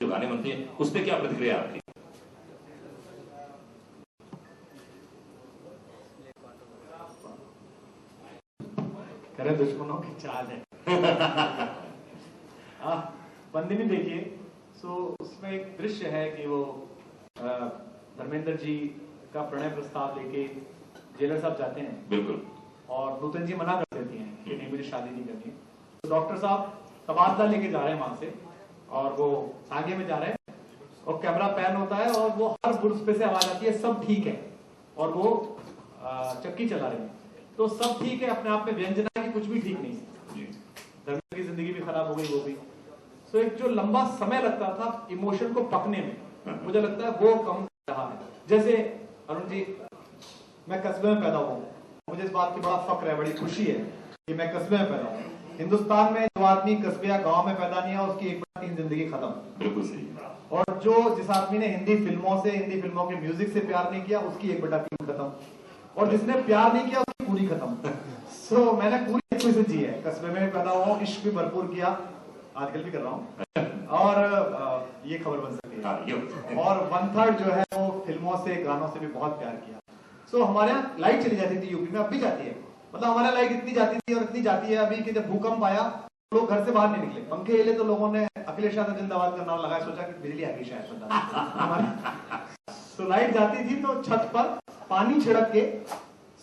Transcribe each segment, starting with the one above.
जो गाने बनते हैं उस पर क्या प्रतिक्रिया आपकी? करे दुश्मनों की चाल है। बंदिनी देखिए, सो उसमें एक दृश्य है कि वो धर्मेंद्र जी का प्रणय प्रस्ताव लेके जेलर साहब जाते हैं। बिल्कुल। और नूतन जी मना कर देती हैं कि नहीं, मुझे शादी नहीं करनी। तो डॉक्टर साहब तबादला लेके जा रहे हैं वहां से, और वो आगे में जा रहे हैं और कैमरा पैन होता है और वो हर बुर्ज पे से आवाज आती है सब ठीक है, और वो चक्की चला रहे हैं। तो सब ठीक है अपने आप में, व्यंजना की कुछ भी ठीक नहीं है। धर्मेंद्र की जिंदगी भी खराब हो गई, वो भी। सो एक जो लंबा समय लगता था इमोशन को पकने में, मुझे लगता है वो कम रहा है। जैसे अरुण जी, मैं कस्बे में पैदा हुआ हूँ, मुझे इस बात की बड़ा फक्र है, बड़ी खुशी है कि मैं कस्बे में पैदा हूँ। हिंदुस्तान में जो आदमी कस्बे या गांव में पैदा नहीं है उसकी 1/3 जिंदगी खत्म। बिल्कुल सही। और जो जिस आदमी ने हिंदी फिल्मों के म्यूजिक से प्यार नहीं किया उसकी 1/3 खत्म, और जिसने प्यार नहीं किया उसकी पूरी खत्म। सो मैंने पूरी अच्छे से जी है, कस्बे में पैदा हुआ हूँ, इश्क भी भरपूर किया, आजकल भी कर रहा हूँ, और ये खबर बन सकती है। और 1/3 जो है वो फिल्मों से गानों से भी बहुत प्यार किया। सो हमारे यहाँ लाइट चली जाती थी, यूपी में अब भी जाती है, मतलब हमारे लाइट इतनी जाती थी और इतनी जाती है अभी कि जब भूकंप आया लोग घर से बाहर नहीं निकले, पंखे हिले तो लोगों ने अखिलेश यादव जिंदाबाद का नाम लगाया, सोचा कि बिजली आ गई शायद। तो लाइट जाती थी तो छत पर पानी छिड़क के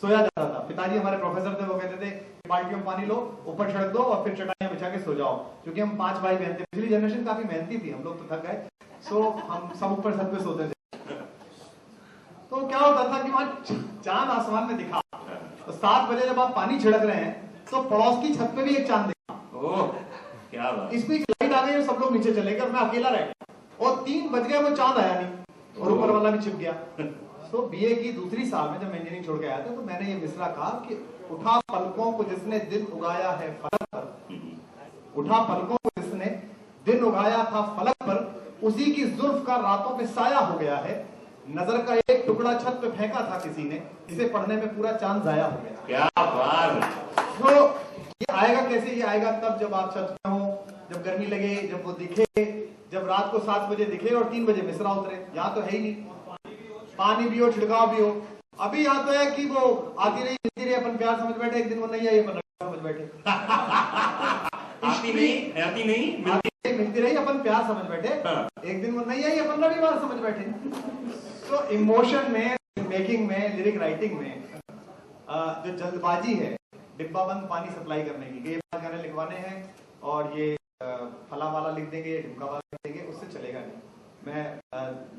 सोया जाता था। पिताजी हमारे प्रोफेसर थे, वो कहते थे बाल्टी में पानी लो, ऊपर छिड़क दो और फिर चटाइयां बिछा के सो जाओ, क्योंकि हम 5 भाई बहन थे। पिछली जनरेशन काफी मेहनती थी, हम लोग तो थक गए, सो हम सब ऊपर छत पे सोते थे। तो क्या होता था कि वहां चांद आसमान में दिखा, तो 7 बजे जब आप पानी छिड़क रहे हैं तो पड़ोस की छत पे भी एक चांद दिखा। ओह क्या बात। इस बीच लाइट आ गई और सब लोग नीचे चले गए और मैं अकेला रह गया, और 3 बज गए वो चांद आया नहीं और ऊपर वाला भी छिप गया। तो बीए की दूसरी साल में जब मैं इंजीनियरिंग छोड़ के आया था तो मैंने ये मिसरा कहा कि उठा पलकों को जिसने दिन उगाया है फलक पर, उठा पलकों को जिसने दिन उगाया था फलक पर, उसी की जुल्फ का रातों पे साया हो गया है। नजर का एक टुकड़ा छत पे फेंका था किसी ने, इसे पढ़ने में पूरा चांद जाया हो गया। क्या बात। तो ये आएगा कैसे? ये आएगा तब जब आप छत पे हो, जब गर्मी लगे, जब वो दिखे, जब रात को 7 बजे दिखे और 3 बजे मिसरा उतरे। यहाँ तो है ही नहीं, पानी भी हो, छिड़काव भी हो। अभी यहाँ तो है कि वो आती रही मिलती रही, अपन प्यार समझ बैठे, एक दिन वो नहीं आई अपन समझ बैठे। आती नहीं मिलती रही, अपन प्यार समझ बैठे, एक दिन वो नहीं आई, अपन रविवार समझ बैठे। तो इमोशन में, मेकिंग में, लिरिक राइटिंग में जो जल्दबाजी है डिब्बा बंद पानी सप्लाई करने की, ये गाने लिखवाने हैं और ये फला वाला लिख देंगे, ढिमका वाला लिख देंगे, उससे चलेगा नहीं। मैं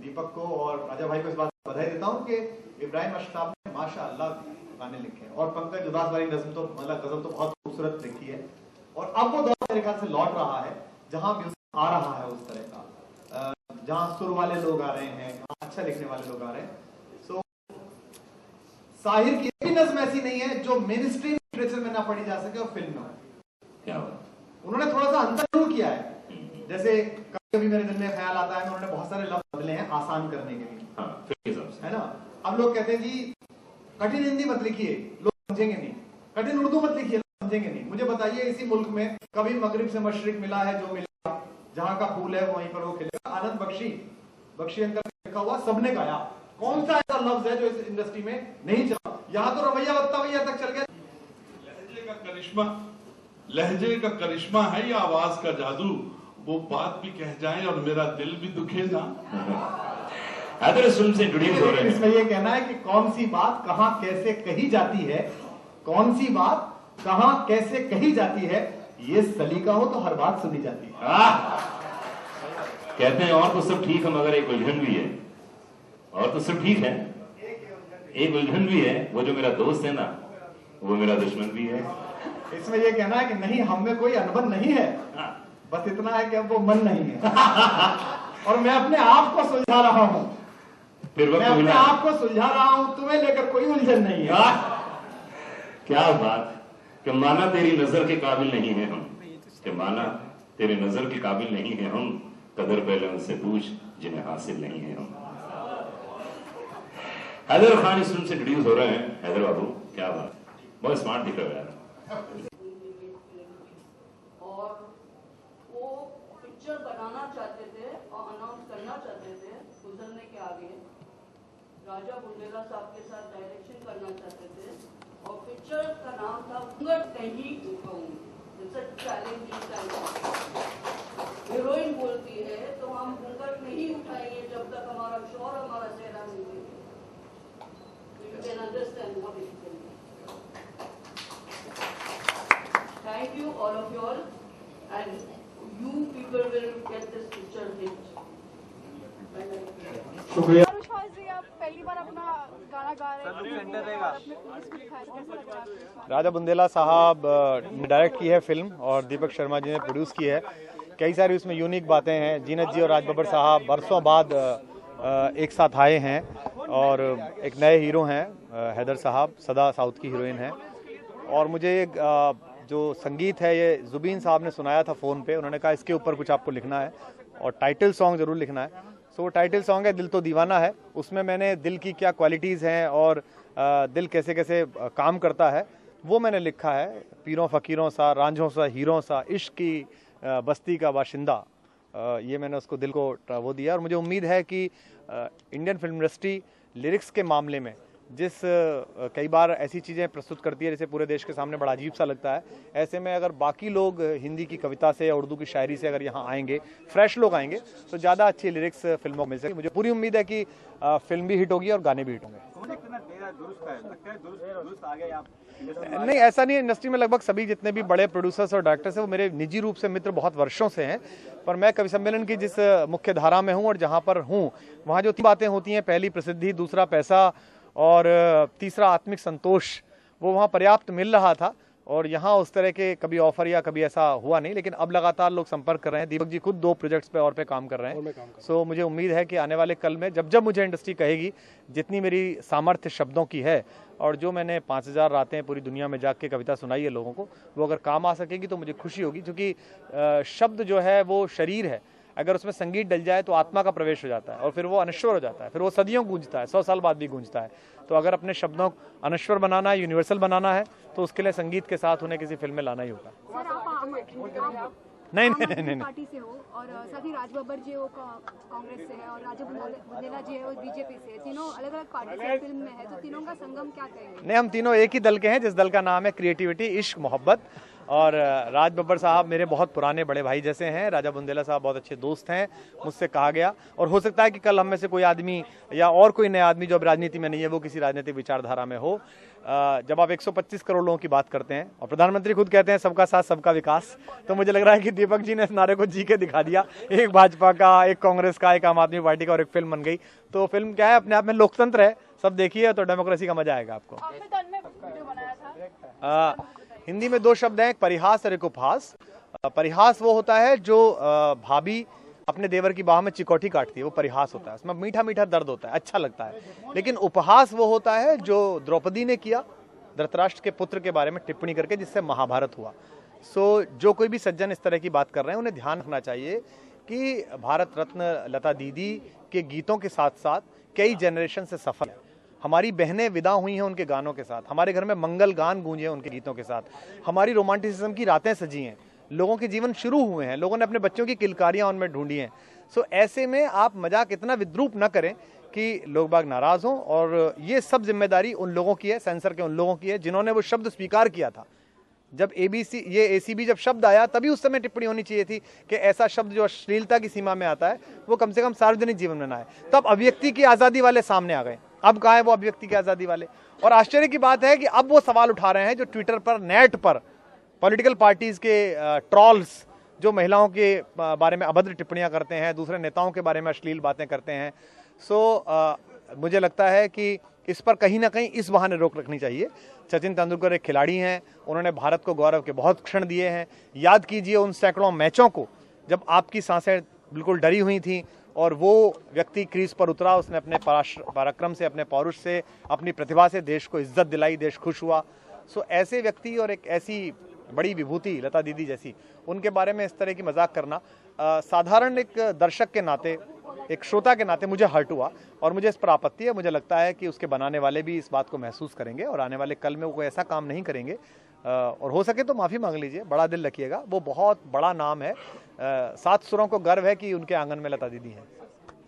दीपक को और राजा भाई को इस बात बधाई देता हूँ कि इब्राहिम अशराफ ने माशाअल्लाह गाने लिखे हैं, और पंकज उदास वाली नज़्म तो मतलब गजल तो बहुत खूबसूरत लिखी है। और अब वो दौर मेरे ख्याल से लौट रहा है जहां म्यूजिक आ रहा है उस तरह का, जहां सुर वाले लोग आ रहे हैं, जहां अच्छा लिखने वाले लोग आ रहे हैं। सो साहिर की भी नज़्म ऐसी नहीं है जो मेन स्ट्रीम लिटरेचर में ना पढ़ी जा सके और फिल्म में हो। क्या उन्होंने थोड़ा सा अंतर जरूर किया है। जैसे कभी मेरे दिल में ख्याल आता है, उन्होंने बहुत सारे लफ्ज बदले हैं आसान करने के लिए, है ना। अब लोग कहते हैं जी कठिन हिंदी मत लिखिए, लोग समझेंगे नहीं, कठिन उर्दू मत लिखिए, लोग समझेंगे नहीं। मुझे बताइए इसी मुल्क में कभी मगरिब से मशरिक मिला है, जो मिला जहां का फूल है वहीं पर वो खिलेगा। आनंद बख्शी अंकल लिखा हुआ सबने गाया, कौन सा ऐसा लफ्ज है जो इस इंडस्ट्री में नहीं चला? यहाँ तो रवैया वक्तवैया तक चल गया। लहजे का करिश्मा है या आवाज का जादू, वो बात भी कह जाए और मेरा दिल भी दुखे ना। से इंट्रोड्यूस हो रहे हैं। इसमें ये कहना है कि कौन सी बात कहां कैसे कही जाती है, कौन सी बात कहां कैसे कही जाती है, ये सलीका हो तो हर बात सुनी जाती है। कहते हैं और तो सब ठीक है मगर एक उलझन भी है, और तो सब ठीक है, एक उलझन भी है, वो जो मेरा दोस्त है ना वो मेरा दुश्मन भी है। इसमें यह कहना है कि नहीं, हम में कोई अनबन नहीं है, बस इतना है कि अब वो मन नहीं है। और मैं अपने आप को सुलझा रहा हूं, मैं अपने आप को सुलझा रहा हूं, तुम्हें लेकर कोई उलझन नहीं है। क्या बात कि माना तेरी नजर के काबिल नहीं है हम, कि माना तेरी नजर के काबिल नहीं है हम, कदर पहले उनसे पूछ जिन्हें हासिल नहीं है हम। हैदर खान इस फिल्म से इंट्रोड्यूस हो रहे हैं। हैदर बाबू क्या बात, बहुत स्मार्ट दिख रहे हो यार। और वो पिक्चर बनाना चाहते थे और अनाउंस करना चाहते थे गुजरने के आगे, राजा बुंदेला साहब के साथ डायरेक्शन करना चाहते थे और पिक्चर का नाम था घूंघट नहीं उठाऊंगी। It's a challenging time. Heroine बोलती है तो हम घूंघट नहीं उठाएंगे जब तक हमारा शौहर हमारा चेहरा नहीं देखेगा। You can understand what it is. Thank you all of you all and you people will get this picture hit. शुक्रिया। आप पहली बार अपना गाना गा रहे हैं। राजा बुंदेला साहब ने डायरेक्ट की है फिल्म और दीपक शर्मा जी ने प्रोड्यूस की है। कई सारी उसमें यूनिक बातें हैं। जीनत जी और राज बब्बर साहब बरसों बाद एक साथ आए हैं और एक नए हीरो हैं हैदर साहब, सदा साउथ की हीरोइन है। और मुझे जो संगीत है ये जुबीन साहब ने सुनाया था फ़ोन पे। उन्होंने कहा इसके ऊपर कुछ आपको लिखना है और टाइटल सॉन्ग ज़रूर लिखना है। सो वो टाइटल सॉन्ग है दिल तो दीवाना है। उसमें मैंने दिल की क्या क्वालिटीज़ हैं और दिल कैसे कैसे काम करता है वो मैंने लिखा है। पीरों फ़कीरों सा, रांझों सा, हीरों सा, इश्क की बस्ती का बाशिंदा, ये मैंने उसको दिल को वो दिया। और मुझे उम्मीद है कि इंडियन फिल्म इंडस्ट्री लिरिक्स के मामले में जिस कई बार ऐसी चीज़ें प्रस्तुत करती है जैसे पूरे देश के सामने बड़ा अजीब सा लगता है, ऐसे में अगर बाकी लोग हिंदी की कविता से या उर्दू की शायरी से अगर यहाँ आएंगे, फ्रेश लोग आएंगे, तो ज़्यादा अच्छी लिरिक्स फिल्मों में मिल सके। मुझे पूरी उम्मीद है कि फिल्म भी हिट होगी और गाने भी हिट होंगे। नहीं, ऐसा नहीं है। इंडस्ट्री में लगभग सभी जितने भी बड़े प्रोड्यूसर्स और डायरेक्टर्स हैं वो मेरे निजी रूप से मित्र बहुत वर्षों से हैं। पर मैं कवि सम्मेलन की जिस मुख्य धारा में हूँ और जहाँ पर हूँ वहाँ जो 3 बातें होती हैं, पहली प्रसिद्धि, दूसरा पैसा और तीसरा आत्मिक संतोष, वो वहाँ पर्याप्त मिल रहा था। और यहाँ उस तरह के कभी ऑफर या कभी ऐसा हुआ नहीं, लेकिन अब लगातार लोग संपर्क कर रहे हैं। दीपक जी खुद 2 प्रोजेक्ट्स पे और पे काम कर रहे हैं। सो मुझे उम्मीद है कि आने वाले कल में जब जब मुझे इंडस्ट्री कहेगी, जितनी मेरी सामर्थ्य शब्दों की है और जो मैंने 5000 रातें पूरी दुनिया में जाके कविता सुनाई है लोगों को, वो अगर काम आ सकेगी तो मुझे खुशी होगी। क्योंकि शब्द जो है वो शरीर है, अगर उसमें संगीत डल जाए तो आत्मा का प्रवेश हो जाता है और फिर वो अनश्वर हो जाता है, फिर वो सदियों गूंजता है, 100 साल बाद भी गूंजता है। तो अगर अपने शब्दों को अनश्वर बनाना है, यूनिवर्सल बनाना है, तो उसके लिए संगीत के साथ उन्हें किसी फिल्म में लाना ही होगा। सर आप नहीं पार्टी से हो और साथ ही राज बब्बर जी वो कांग्रेस से है और राजा बुंदेला जी है वो बीजेपी से है। तीनों अलग अलग पार्टी से फिल्म में है, तो तीनों का संगम क्या कहेंगे? नहीं, हम तीनों एक ही दल के हैं जिस दल का नाम है क्रिएटिविटी, इश्क, मोहब्बत। और राज बब्बर साहब मेरे बहुत पुराने बड़े भाई जैसे हैं। राजा बुंदेला साहब बहुत अच्छे दोस्त हैं। मुझसे कहा गया और हो सकता है कि कल हम में से कोई आदमी या और कोई नया आदमी जो अब राजनीति में नहीं है वो किसी राजनीतिक विचारधारा में हो। जब आप 125 करोड़ लोगों की बात करते हैं और प्रधानमंत्री खुद कहते हैं सबका साथ सबका विकास, तो मुझे लग रहा है कि दीपक जी ने इस नारे को जी के दिखा दिया। एक भाजपा का, एक कांग्रेस का, एक आम आदमी पार्टी का और एक फिल्म बन गई। तो फिल्म क्या है, अपने आप में लोकतंत्र है, सब देखिए तो डेमोक्रेसी का मजा आएगा आपको। आपने तन में वीडियो बनाया था। हिंदी में 2 शब्द हैं, एक परिहास और एक उपहास। परिहास वो होता है जो भाभी अपने देवर की बाह में चिकोटी काटती है, वो परिहास होता है। उसमें मीठा मीठा दर्द होता है, अच्छा लगता है। लेकिन उपहास वो होता है जो द्रौपदी ने किया धृतराष्ट्र के पुत्र के बारे में टिप्पणी करके, जिससे महाभारत हुआ। सो जो कोई भी सज्जन इस तरह की बात कर रहे हैं उन्हें ध्यान रखना चाहिए कि भारत रत्न लता दीदी के गीतों के साथ साथ कई जनरेशन से सफल है। हमारी बहनें विदा हुई हैं उनके गानों के साथ, हमारे घर में मंगल गान गूंजे हैं उनके गीतों के साथ, हमारी रोमांटिसिज्म की रातें सजी हैं, लोगों के जीवन शुरू हुए हैं, लोगों ने अपने बच्चों की किलकारियां उनमें ढूंढी हैं। सो ऐसे में आप मजाक इतना विद्रूप न करें कि लोग बाग नाराज हों। और ये सब जिम्मेदारी उन लोगों की है, सेंसर के उन लोगों की है जिन्होंने वो शब्द स्वीकार किया था। जब ACB जब शब्द आया तभी उस समय टिप्पणी होनी चाहिए थी कि ऐसा शब्द जो अश्लीलता की सीमा में आता है वो कम से कम सार्वजनिक जीवन में ना आए। तब अभिव्यक्ति की आज़ादी वाले सामने आ गए। अब कहाँ है वो अभिव्यक्ति की आज़ादी वाले? और आश्चर्य की बात है कि अब वो सवाल उठा रहे हैं जो ट्विटर पर, नेट पर पॉलिटिकल पार्टीज के ट्रॉल्स जो महिलाओं के बारे में अभद्र टिप्पणियां करते हैं, दूसरे नेताओं के बारे में अश्लील बातें करते हैं। मुझे लगता है कि इस पर कहीं ना कहीं इस बहाने रोक रखनी चाहिए। सचिन तेंदुलकर एक खिलाड़ी हैं, उन्होंने भारत को गौरव के बहुत क्षण दिए हैं। याद कीजिए उन सैकड़ों मैचों को जब आपकी सांसें बिल्कुल डरी हुई थी और वो व्यक्ति क्रीज पर उतरा, उसने अपने पराक्रम से, अपने पौरुष से, अपनी प्रतिभा से देश को इज्जत दिलाई, देश खुश हुआ। सो ऐसे व्यक्ति और एक ऐसी बड़ी विभूति लता दीदी जैसी, उनके बारे में इस तरह की मजाक करना साधारण एक दर्शक के नाते, एक श्रोता के नाते मुझे हर्ट हुआ और मुझे इस पर आपत्ति है। मुझे लगता है कि उसके बनाने वाले भी इस बात को महसूस करेंगे और आने वाले कल में वो कोई ऐसा काम नहीं करेंगे और हो सके तो माफ़ी मांग लीजिए, बड़ा दिल रखिएगा, वो बहुत बड़ा नाम है। 7 सुरों को गर्व है कि उनके आंगन में लता दीदी हैं।